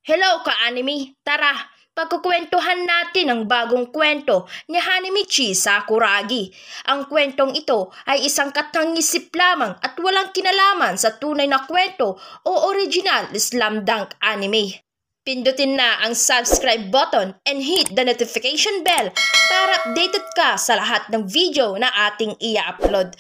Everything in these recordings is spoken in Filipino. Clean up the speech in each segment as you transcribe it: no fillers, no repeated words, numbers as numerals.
Hello ka-anime! Tara, pagkukwentuhan natin ang bagong kwento ni Hanemichi Sakuragi. Ang kwentong ito ay isang katangisip lamang at walang kinalaman sa tunay na kwento o original slam dunk anime. Pindutin na ang subscribe button and hit the notification bell para updated ka sa lahat ng video na ating i-upload.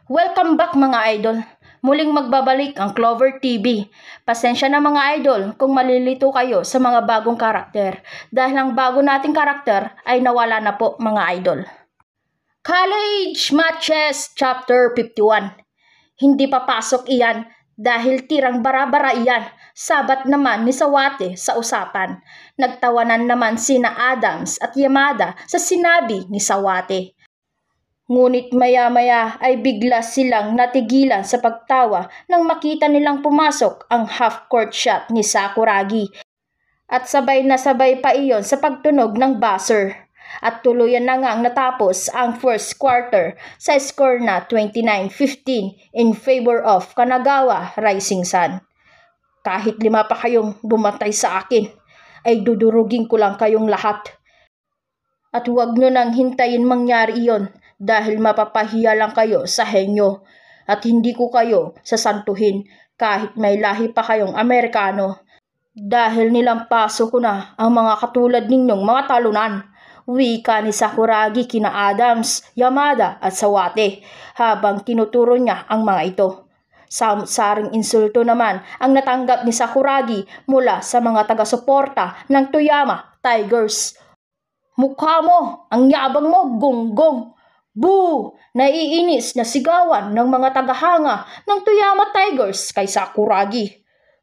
Welcome back mga idol! Muling magbabalik ang Clover TV. Pasensya na mga idol kung malilito kayo sa mga bagong karakter dahil ang bago nating karakter ay nawala na po mga idol. College Matches Chapter 51. Hindi papasok iyan dahil tirang bara-bara iyan. Sabat naman ni Sawate sa usapan. Nagtawanan naman sina Adams at Yamada sa sinabi ni Sawate. Ngunit maya-maya ay bigla silang natigilan sa pagtawa nang makita nilang pumasok ang half-court shot ni Sakuragi. At sabay na sabay pa iyon sa pagtunog ng buzzer. At tuluyan na ngang natapos ang first quarter sa score na 29-15 in favor of Kanagawa Rising Sun. Kahit 5 pa kayong bumatay sa akin, ay dudurugin ko lang kayong lahat. At huwag nyo nang hintayin mangyari iyon dahil mapapahiya lang kayo sa henyo at hindi ko kayo sasantuhin kahit may lahi pa kayong Amerikano dahil nilampaso ko na ang mga katulad ninyong mga talunan. Wika ni Sakuragi kina Adams, Yamada at Sawate habang tinuturo niya ang mga ito. Samot-saring insulto naman ang natanggap ni Sakuragi mula sa mga taga-suporta ng Toyama Tigers. Mukha mo, ang yabang mo, gonggong! Boo! Naiinis na sigawan ng mga tagahanga ng Toyama Tigers kay Sakuragi.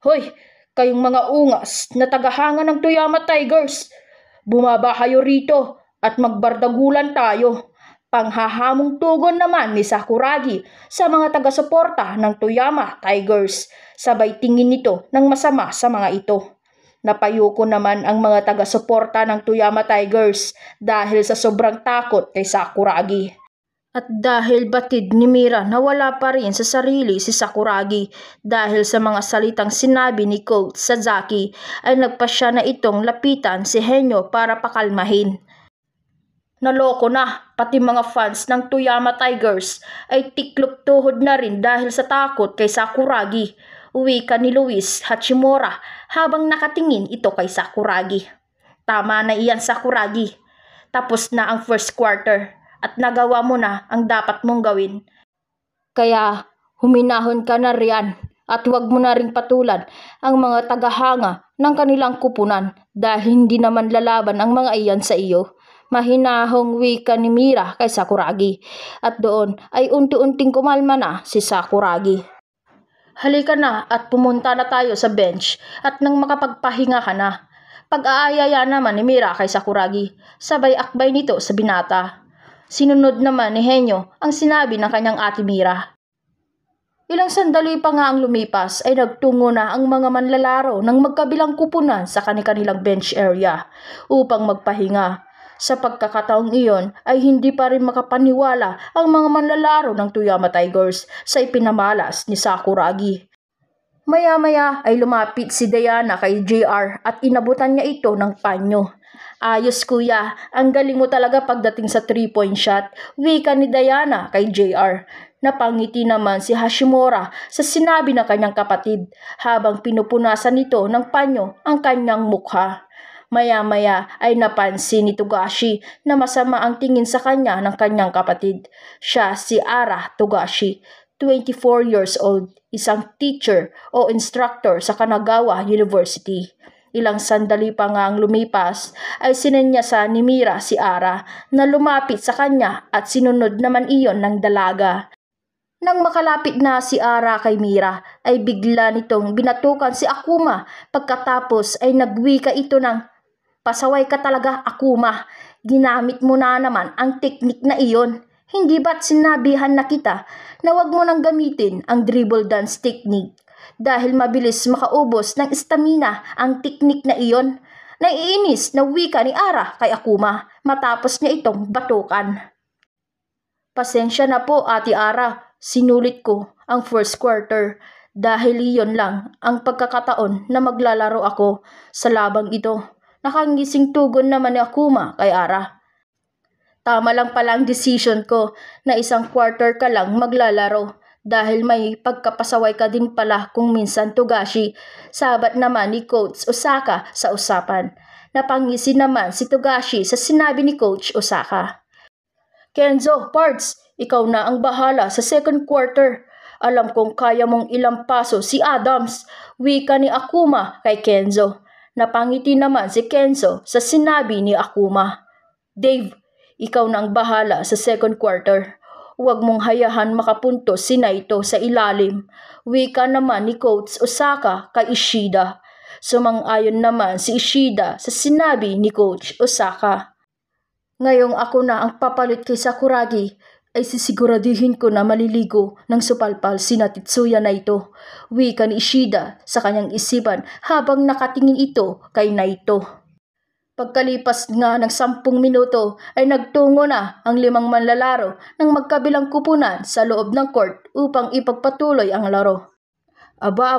Hoy, kayong mga ungas na tagahanga ng Toyama Tigers! Bumaba kayo rito at magbardagulan tayo. Panghahamong tugon naman ni Sakuragi sa mga taga-suporta ng Toyama Tigers. Sabay tingin nito ng masama sa mga ito. Napayuko naman ang mga taga-suporta ng Toyama Tigers dahil sa sobrang takot kay Sakuragi. At dahil batid ni Mira na wala pa rin sa sarili si Sakuragi dahil sa mga salitang sinabi ni Coach Sasaki ay nagpasya na itong lapitan si Henyo para pakalmahin. Naloko na, pati mga fans ng Toyama Tigers ay tiklop tuhod na rin dahil sa takot kay Sakuragi. Wika ni Luis Hachimura habang nakatingin ito kay Sakuragi. Tama na iyan Sakuragi. Tapos na ang first quarter at nagawa mo na ang dapat mong gawin. Kaya huminahon ka na riyan at huwag mo na ring patulan ang mga tagahanga ng kanilang kupunan dahil hindi naman lalaban ang mga iyan sa iyo. Mahinahong wika ni Mira kay Sakuragi at doon ay unti-unting kumalma na si Sakuragi. Halika na at pumunta na tayo sa bench at nang makapagpahinga ka na. Pag-aayaya naman ni Mira kay Sakuragi, sabay akbay nito sa binata. Sinunod naman ni Henyo ang sinabi ng kanyang ate Mira. Ilang sandali pa nga ang lumipas ay nagtungo na ang mga manlalaro ng magkabilang kupunan sa kanilang bench area upang magpahinga. Sa pagkakataong iyon ay hindi pa rin makapaniwala ang mga manlalaro ng Toyama Tigers sa ipinamalas ni Sakuragi. Maya-maya ay lumapit si Diana kay JR at inabutan niya ito ng panyo. Ayos kuya, ang galing mo talaga pagdating sa 3-point shot, wika ni Diana kay JR. Napangiti naman si Hashimura sa sinabi ng kanyang kapatid habang pinupunasan nito ng panyo ang kanyang mukha. Maya-maya ay napansin ni Togashi na masama ang tingin sa kanya ng kanyang kapatid. Siya si Ara Togashi, 24 years old, isang teacher o instructor sa Kanagawa University. Ilang sandali pa nga ang lumipas ay sinenyasan ni Mira si Ara na lumapit sa kanya at sinunod naman iyon ng dalaga. Nang makalapit na si Ara kay Mira ay bigla nitong binatukan si Akuma pagkatapos ay nagwika ito ng pasaway ka talaga, Akuma. Ginamit mo na naman ang teknik na iyon. Hindi ba't sinabihan na kita na wag mo nang gamitin ang dribble dance technique dahil mabilis makaubos ng stamina ang teknik na iyon? Naiinis na wika ni Ara kay Akuma matapos niya itong batukan. Pasensya na po Ate Ara, sinulit ko ang first quarter Dahil iyon lang ang pagkakataon na maglalaro ako sa labang ito. Nakangising tugon naman ni Akuma kay Ara. Tama lang pala ang decision ko na isang quarter ka lang maglalaro dahil may pagkapasaway ka din pala kung minsan Togashi. Sabat naman ni Coach Osaka sa usapan. Napangisi naman si Togashi sa sinabi ni Coach Osaka. Kenzo, Pards, ikaw na ang bahala sa second quarter. Alam kong kaya mong ilampaso si Adams, wika ni Akuma kay Kenzo. Napangiti naman si Kenzo sa sinabi ni Akuma. Dave, ikaw na ang bahala sa second quarter. Huwag mong hayahan makapuntos si Naito sa ilalim. Wika naman ni Coach Osaka kay Ishida. Sumang-ayon naman si Ishida sa sinabi ni Coach Osaka. Ngayong ako na ang papalit kay Sakuragi, ay sisiguradihin ko na maliligo ng supalpal sina Tetsuya Naito. Wika ni Ishida sa kanyang isipan habang nakatingin ito kay Naito. Pagkalipas nga ng 10 minuto ay nagtungo na ang 5 manlalaro ng magkabilang kupunan sa loob ng court upang ipagpatuloy ang laro. Aba,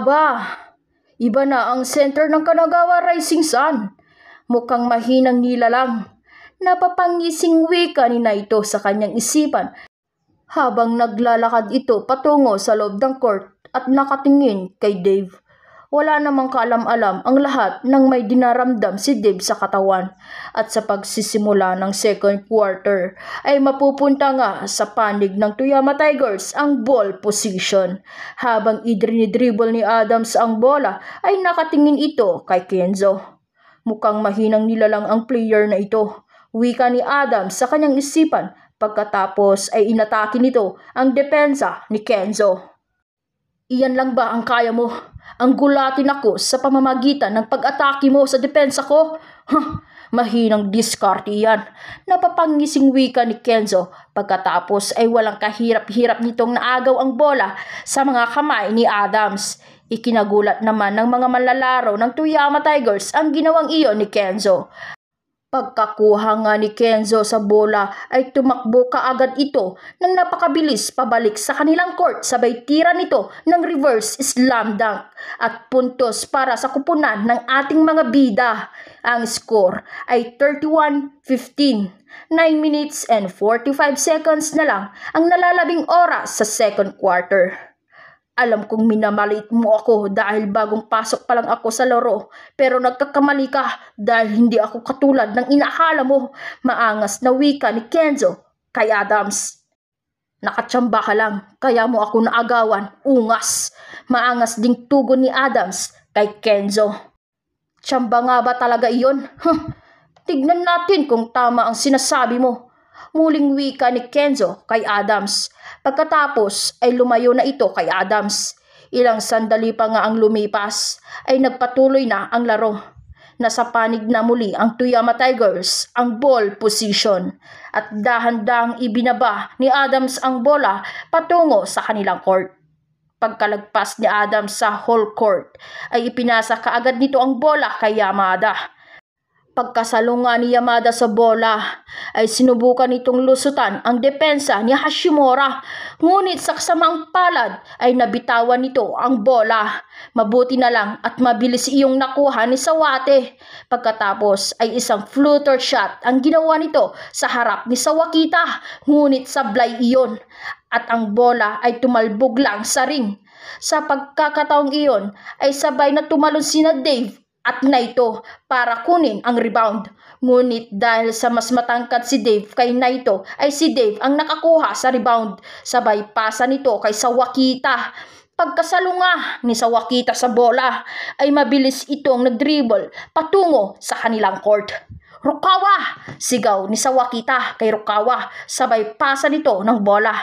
iba na ang center ng Kanagawa Rising Sun. Mukhang mahinang nilalang. Napapangising wika ni Naito sa kanyang isipan habang naglalakad ito patungo sa loob ng court at nakatingin kay Dave. Wala namang kaalam-alam ang lahat ng may dinaramdam si Dave sa katawan at sa pagsisimula ng second quarter ay mapupunta nga sa panig ng Toyama Tigers ang ball position. Habang idrinidribble ni Adams ang bola ay nakatingin ito kay Kenzo. Mukhang mahinang nilalang ang player na ito, wika ni Adams sa kanyang isipan pagkatapos ay inatake nito ang depensa ni Kenzo. Iyan lang ba ang kaya mo? Ang gulatin ako sa pamamagitan ng pag-atake mo sa depensa ko? Mahinang diskarte yan. Napapangising wika ni Kenzo pagkatapos ay walang kahirap-hirap nitong naagaw ang bola sa mga kamay ni Adams. Ikinagulat naman ng mga manlalaro ng Toyama Tigers ang ginawang iyon ni Kenzo. Pagkakuha nga ni Kenzo sa bola ay tumakbo kaagad ito nang napakabilis pabalik sa kanilang court sabay tira nito ng reverse slam dunk at puntos para sa kupunan ng ating mga bida. Ang score ay 31-15. 9 minutes and 45 seconds na lang ang nalalabing oras sa second quarter. Alam kong minamaliit mo ako dahil bagong pasok pa lang ako sa laro, pero nagkakamali ka dahil hindi ako katulad ng inaakala mo. Maangas na wika ni Kenzo kay Adams. Nakatsamba ka lang, kaya mo ako naagawan, ungas. Maangas ding tugon ni Adams kay Kenzo. Tsamba nga ba talaga iyon? Tignan natin kung tama ang sinasabi mo. Muling wika ni Kenzo kay Adams. Pagkatapos ay lumayo na ito kay Adams. Ilang sandali pa nga ang lumipas ay nagpatuloy na ang laro. Nasa panig na muli ang Toyama Tigers ang ball position at dahan-dahang ibinaba ni Adams ang bola patungo sa kanilang court. Pagkalagpas ni Adams sa whole court ay ipinasa kaagad nito ang bola kay Yamada. Pagkasalunga ni Yamada sa bola ay sinubukan nitong lusutan ang depensa ni Hashimura, ngunit sa kasamang palad ay nabitawan nito ang bola. Mabuti na lang at mabilis iyong nakuha ni Sawate. Pagkatapos ay isang floater shot ang ginawa nito sa harap ni Sawakita, ngunit sablay iyon at ang bola ay tumalbog lang sa ring. Sa pagkakataong iyon ay sabay na tumalon sina Dave at Naito para kunin ang rebound. Ngunit dahil sa mas matangkad si Dave kay Naito ay si Dave ang nakakuha sa rebound. Sabay pasa nito kay Sawakita. Pagkasalunga ni Sawakita sa bola ay mabilis itong nagdribble patungo sa kanilang court. Rukawa! Sigaw ni Sawakita kay Rukawa. Sabay pasa nito ng bola.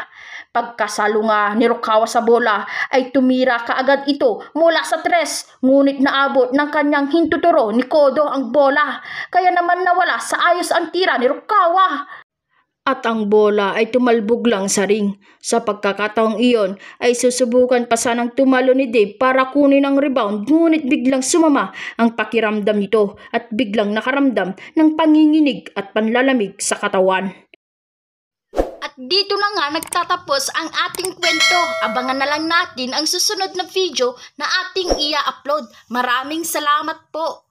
Pagkasalunga ni Rukawa sa bola ay tumira kaagad ito mula sa 3, ngunit naabot ng kanyang hintuturo ni Kodo ang bola, kaya naman nawala sa ayos ang tira ni Rukawa. At ang bola ay tumalbog lang sa ring. Sa pagkakataong iyon ay susubukan pa sanang tumalo ni Dave para kunin ang rebound, ngunit biglang sumama ang pakiramdam nito at biglang nakaramdam ng panginginig at panlalamig sa katawan. At dito na nga nagtatapos ang ating kwento. Abangan na lang natin ang susunod na video na ating i-upload. Maraming salamat po.